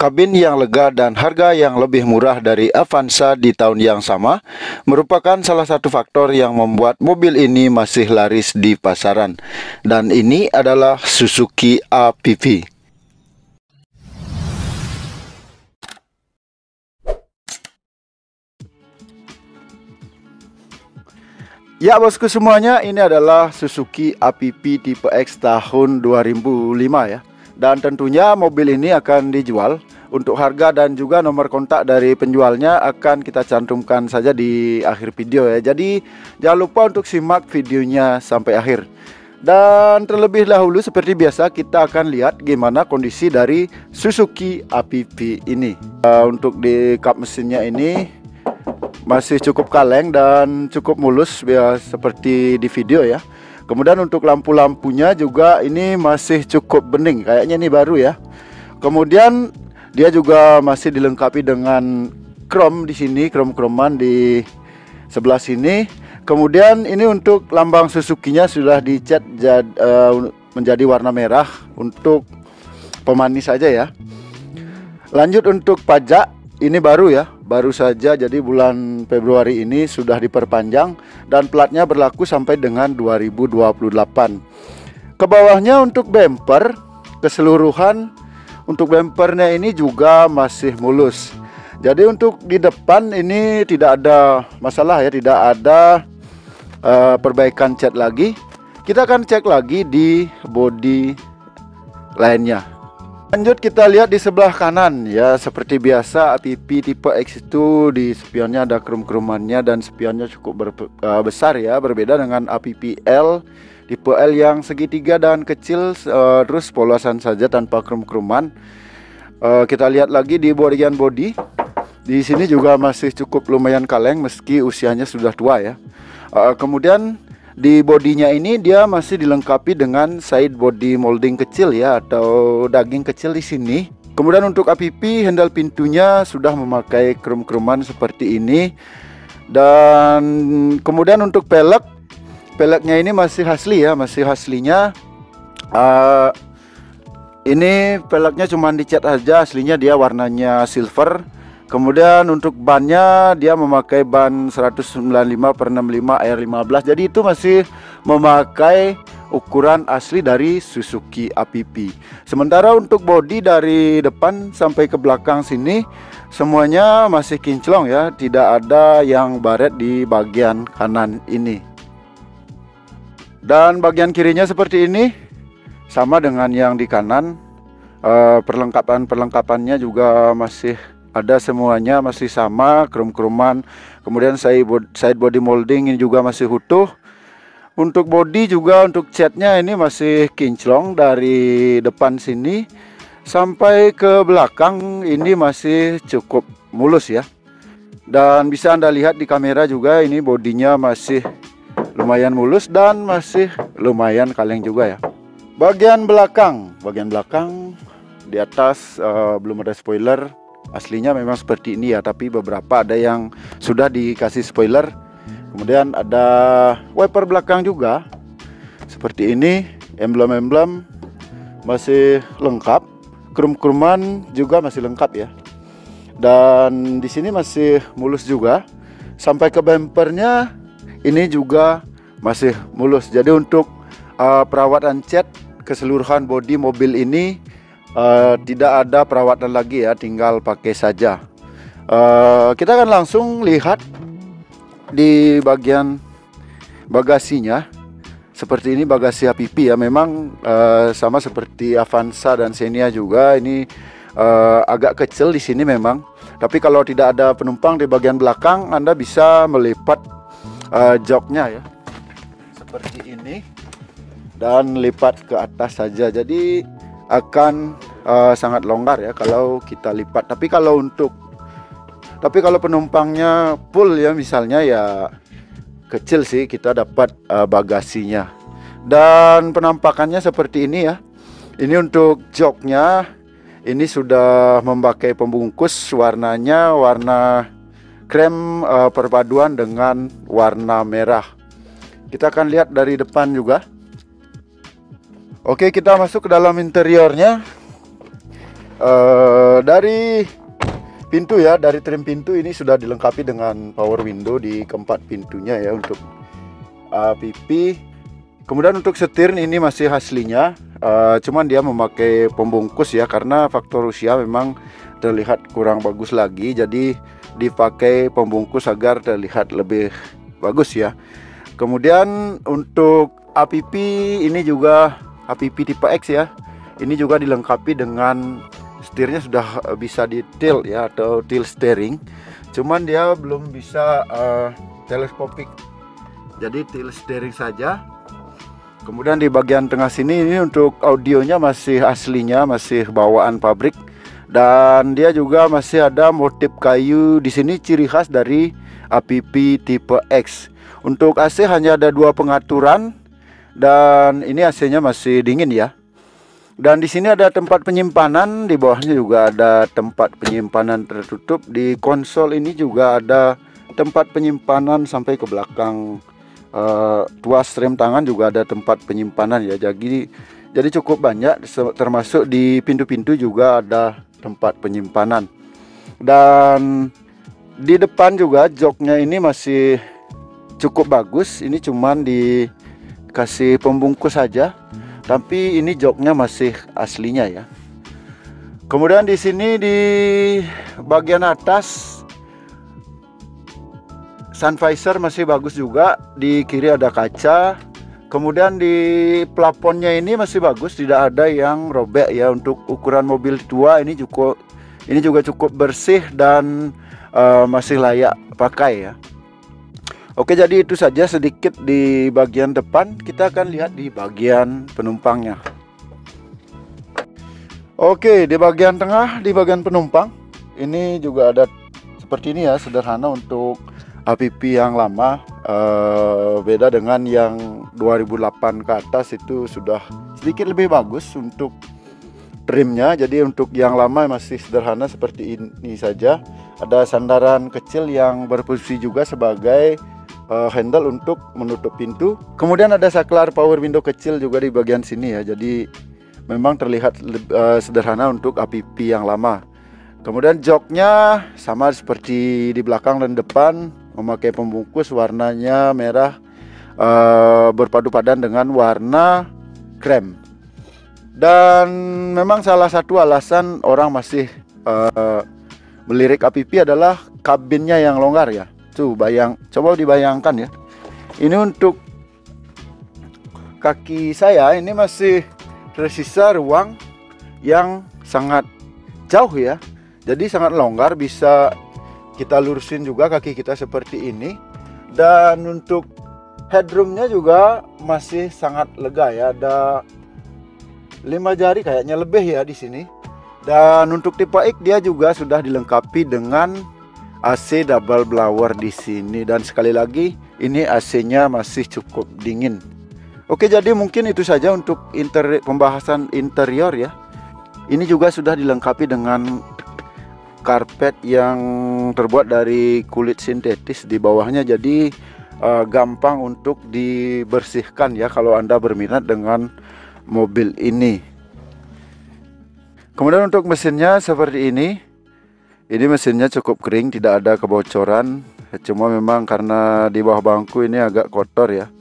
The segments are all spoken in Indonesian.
kabin yang lega dan harga yang lebih murah dari Avanza di tahun yang sama merupakan salah satu faktor yang membuat mobil ini masih laris di pasaran. Dan ini adalah Suzuki APV. Ya bosku semuanya, ini adalah Suzuki APV tipe X tahun 2005 ya. Dan tentunya mobil ini akan dijual. Untuk harga dan juga nomor kontak dari penjualnya akan kita cantumkan saja di akhir video ya. Jadi jangan lupa untuk simak videonya sampai akhir. Dan terlebih dahulu seperti biasa kita akan lihat gimana kondisi dari Suzuki APV ini. Untuk di kap mesinnya ini masih cukup kaleng dan cukup mulus ya, seperti di video ya. Kemudian untuk lampu-lampunya juga ini masih cukup bening, kayaknya ini baru ya. Kemudian dia juga masih dilengkapi dengan chrome di sini, chrome-chromean di sebelah sini. Kemudian ini untuk lambang Suzuki-nya sudah dicat menjadi warna merah untuk pemanis saja ya. Lanjut untuk pajak, ini baru ya, baru saja, jadi bulan Februari ini sudah diperpanjang dan platnya berlaku sampai dengan 2028. Ke bawahnya untuk bumper keseluruhan, untuk bumpernya ini juga masih mulus. Jadi untuk di depan ini tidak ada masalah ya, tidak ada perbaikan cat lagi. Kita akan cek lagi di bodi lainnya. Lanjut kita lihat di sebelah kanan ya, seperti biasa APV tipe X itu di spionnya ada krom-kromannya dan spionnya cukup besar ya, berbeda dengan APV L tipe L yang segitiga dan kecil, terus polosan saja tanpa krom-kroman. Kita lihat lagi di bagian bodi, di sini juga masih cukup lumayan kaleng meski usianya sudah tua ya. Kemudian di bodinya ini dia masih dilengkapi dengan side body molding kecil ya, atau daging kecil di sini. Kemudian untuk APV handle pintunya sudah memakai krom-kroman seperti ini. Dan kemudian untuk peleknya ini masih asli ya, masih aslinya. Ini peleknya cuma dicat aja, aslinya dia warnanya silver. Kemudian untuk bannya dia memakai ban 195/65 R15. Jadi itu masih memakai ukuran asli dari Suzuki APV. Sementara untuk bodi dari depan sampai ke belakang sini semuanya masih kinclong ya, tidak ada yang baret di bagian kanan ini. Dan bagian kirinya seperti ini, sama dengan yang di kanan. Perlengkapannya juga masih ada, semuanya masih sama, krom-kroman. Kemudian side body molding ini juga masih utuh. Untuk body juga, untuk catnya ini masih kinclong dari depan sini sampai ke belakang, ini masih cukup mulus ya. Dan bisa Anda lihat di kamera juga, ini bodinya masih lumayan mulus dan masih lumayan kaleng juga ya. Bagian belakang di atas belum ada spoiler. Aslinya memang seperti ini ya, tapi beberapa ada yang sudah dikasih spoiler. Kemudian ada wiper belakang juga seperti ini, emblem-emblem masih lengkap, krom-kroman juga masih lengkap ya. Dan di sini masih mulus juga. Sampai ke bumpernya ini juga masih mulus. Jadi untuk perawatan cat keseluruhan bodi mobil ini tidak ada perawatan lagi ya, tinggal pakai saja. Kita akan langsung lihat di bagian bagasinya. Seperti ini bagasi APV ya, memang sama seperti Avanza dan Xenia juga, ini agak kecil di sini memang. Tapi kalau tidak ada penumpang di bagian belakang, Anda bisa melipat joknya ya, seperti ini, dan lipat ke atas saja. Jadi akan sangat longgar ya kalau kita lipat. Tapi kalau penumpangnya full ya, misalnya ya kecil sih, kita dapat bagasinya. Dan penampakannya seperti ini ya. Ini untuk joknya, ini sudah memakai pembungkus, warnanya warna krem perpaduan dengan warna merah. Kita akan lihat dari depan juga. Oke, kita masuk ke dalam interiornya. Dari pintu ya, dari trim pintu ini sudah dilengkapi dengan power window di keempat pintunya ya untuk APP. Kemudian untuk setir ini masih aslinya, cuman dia memakai pembungkus ya, karena faktor usia memang terlihat kurang bagus lagi, jadi dipakai pembungkus agar terlihat lebih bagus ya. Kemudian untuk APP ini juga APP tipe X ya, ini juga dilengkapi dengan setirnya sudah bisa di tilt ya, atau tilt steering, cuman dia belum bisa teleskopik, jadi tilt steering saja. Kemudian di bagian tengah sini ini untuk audionya masih aslinya, masih bawaan pabrik, dan dia juga masih ada motif kayu di sini, ciri khas dari APP tipe X. Untuk AC hanya ada 2 pengaturan, dan ini AC-nya masih dingin ya. Dan di sini ada tempat penyimpanan, di bawahnya juga ada tempat penyimpanan tertutup. Di konsol ini juga ada tempat penyimpanan sampai ke belakang. Tuas rem tangan juga ada tempat penyimpanan ya. Jadi cukup banyak, termasuk di pintu-pintu juga ada tempat penyimpanan. Dan di depan juga joknya ini masih cukup bagus. Ini cuman dikasih pembungkus saja, tapi ini joknya masih aslinya ya. Kemudian di sini di bagian atas sun visor masih bagus juga, di kiri ada kaca. Kemudian di plafonnya ini masih bagus, tidak ada yang robek ya. Untuk ukuran mobil tua ini juga cukup bersih dan masih layak pakai ya. Oke, jadi itu saja sedikit di bagian depan. Kita akan lihat di bagian penumpangnya. Oke, di bagian tengah, di bagian penumpang ini juga ada seperti ini ya, sederhana untuk APP yang lama. Beda dengan yang 2008 ke atas, itu sudah sedikit lebih bagus untuk trimnya. Jadi untuk yang lama masih sederhana seperti ini saja. Ada sandaran kecil yang berfungsi juga sebagai handle untuk menutup pintu. Kemudian ada saklar power window kecil juga di bagian sini ya. Jadi memang terlihat sederhana untuk APP yang lama. Kemudian joknya sama seperti di belakang dan depan, memakai pembungkus warnanya merah, berpadu padan dengan warna krem. Dan memang salah satu alasan orang masih melirik APP adalah kabinnya yang longgar ya. Tuh coba dibayangkan ya. Ini untuk kaki saya ini masih tersisa ruang yang sangat jauh ya. Jadi sangat longgar, bisa kita lurusin juga kaki kita seperti ini. Dan untuk headroomnya juga masih sangat lega ya. Ada 5 jari kayaknya lebih ya di sini. Dan untuk tipe X dia juga sudah dilengkapi dengan AC double blower di sini, dan sekali lagi ini AC-nya masih cukup dingin. Oke, jadi mungkin itu saja untuk pembahasan interior ya. Ini juga sudah dilengkapi dengan karpet yang terbuat dari kulit sintetis di bawahnya, jadi gampang untuk dibersihkan ya kalau Anda berminat dengan mobil ini. Kemudian untuk mesinnya seperti ini. Ini mesinnya cukup kering, tidak ada kebocoran. Cuma memang karena di bawah bangku ini agak kotor ya.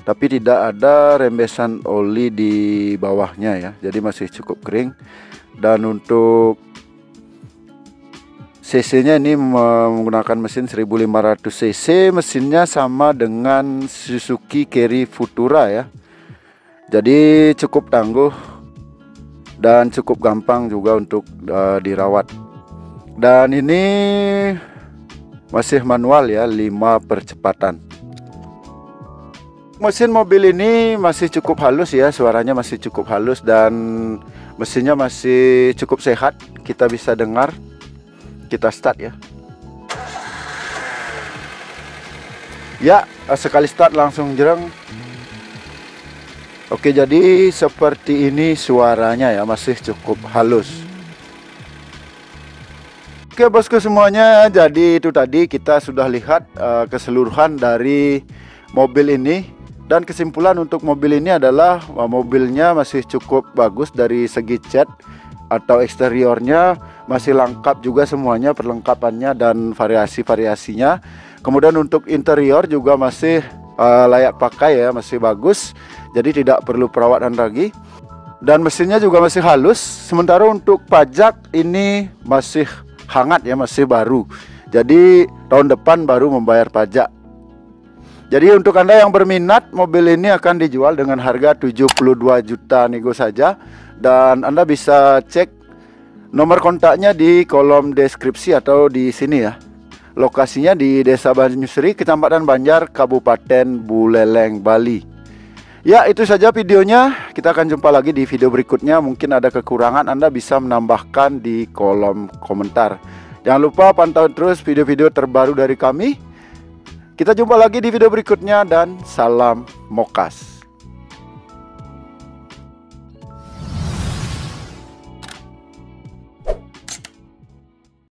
Tapi tidak ada rembesan oli di bawahnya ya. Jadi masih cukup kering. Dan untuk cc-nya ini menggunakan mesin 1500 cc. Mesinnya sama dengan Suzuki Carry Futura ya. Jadi cukup tangguh dan cukup gampang juga untuk dirawat. Dan ini masih manual ya, 5 percepatan. Mesin mobil ini masih cukup halus ya, suaranya masih cukup halus, dan mesinnya masih cukup sehat. Kita bisa dengar. Kita start ya. Ya, sekali start langsung jereng. Oke, jadi seperti ini suaranya ya, masih cukup halus. Oke bosku semuanya, jadi itu tadi kita sudah lihat keseluruhan dari mobil ini. Dan kesimpulan untuk mobil ini adalah mobilnya masih cukup bagus dari segi cat. atau eksteriornya masih lengkap juga semuanya, perlengkapannya dan variasi-variasinya. Kemudian untuk interior juga masih layak pakai ya, masih bagus, jadi tidak perlu perawatan lagi. Dan mesinnya juga masih halus. Sementara untuk pajak ini masih hangat ya, masih baru. Jadi tahun depan baru membayar pajak. Jadi untuk Anda yang berminat, mobil ini akan dijual dengan harga 72 juta nego saja. Dan Anda bisa cek nomor kontaknya di kolom deskripsi atau di sini ya. Lokasinya di Desa Banyusri, Kecamatan Banjar, Kabupaten Buleleng, Bali. Ya, itu saja videonya. Kita akan jumpa lagi di video berikutnya. Mungkin ada kekurangan, Anda bisa menambahkan di kolom komentar. Jangan lupa pantau terus video-video terbaru dari kami. Kita jumpa lagi di video berikutnya dan salam Mokas.